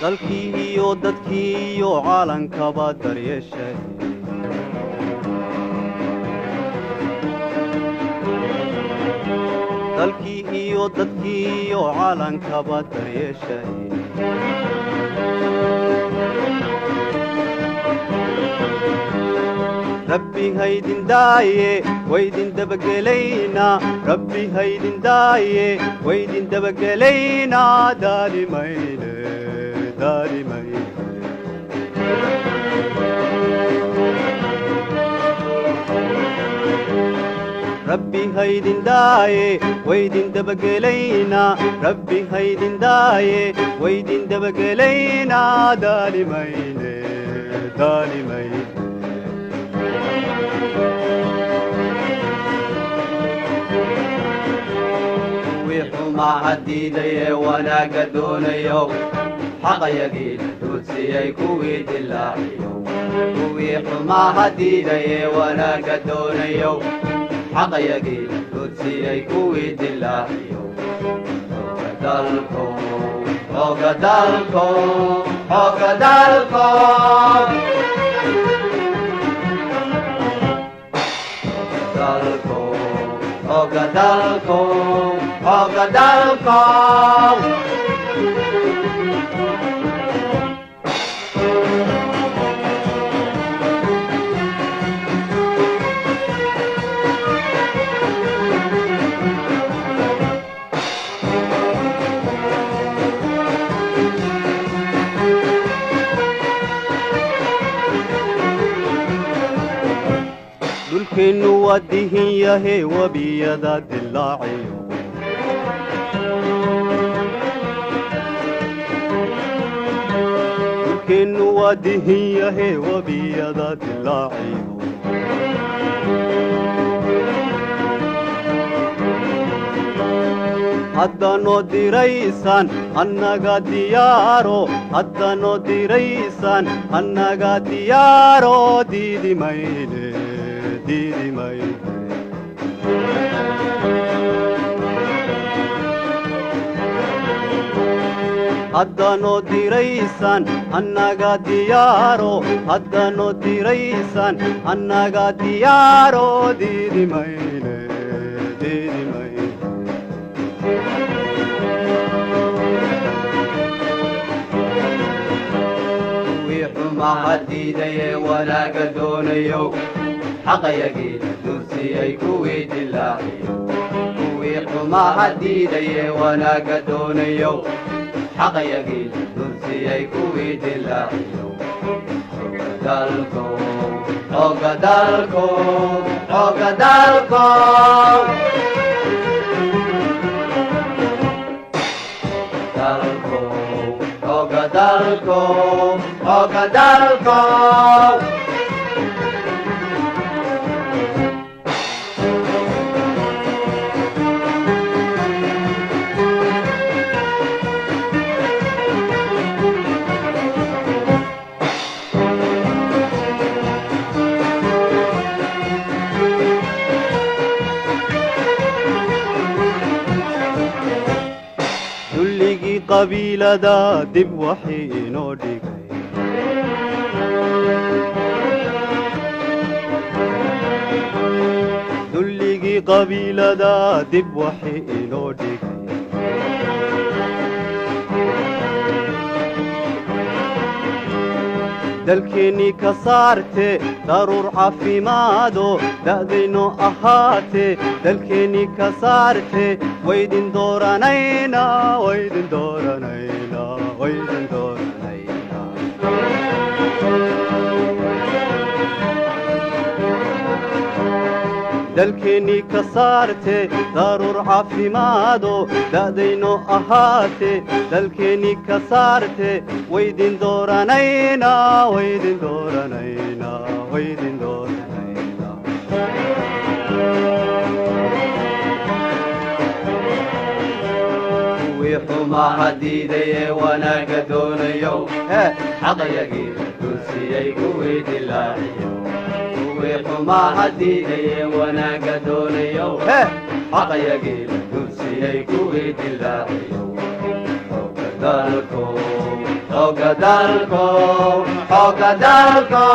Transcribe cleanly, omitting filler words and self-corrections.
dalkii iyo dadkii iyo caalankaba daryeeshay dalkii iyo dadkii iyo caalankaba daryeeshay rabbi haydin daaye waydin dabagelaynaa rabbi haydin daaye waydin dabagelaynaa daalimayne rabbi haydin daaye waydin dabagelaynaa rabbi haydin daaye waydin dabagelaynaa daalimayne ويحما هديدي وانا قدونيو حق يقين دوتسي كويت اللاحيو ويحما هديدي وانا قدونيو حق يقين دوتسي كويت اللاحيو وقدالكم وقدالكم وقدالكم وقدالكم وقدالكم dulkeennu waa dihin yahe wabiyada dilaaciyo dulkeennu waa dihin yahe wabiyada dilaaciyo haddanoo diraysaan annaga diyaaro haddanoo diraysaan annaga diyaaro diidi mayne haddanoo diraysaan annaga diyaaro haddanoo diraysaan annaga diyaaro diidi mayne ويحما هديدي وانا قدونيو حق يقين دوسي كويت اللاحيو ويحما هديدي وانا قدونيو حق يقين دوسي كويت اللاحيو وقدالكم وقدالكم وقدالكم وقدالكم وقدالكم dulligii qabiilada dib waxii inoo dhigay dulligii qabiilada dib waxii inoo dhigay dalkeennii ka saarte daruur caafimaado da'dayno ahaate dalkeennii ka saarte waydin dooranaynaa waydin dooranaynaa waydin dooranaynaa dalkeennii ka saarte daruur caafimaado da'dayno ahaate dalkeennii ka saarte waydin dooranaynaa waydin dooranaynaa waydin dooranaynaa kuwii xumaha diidaye wanaaga doonayo xaqayagiina dunsiyey kuwii dilaaciyo kuwii xumaha diidaye wanaaga doonayo xaqayagiina dunsiyey kuwii dilaaciyo xooga dalko xooga dalko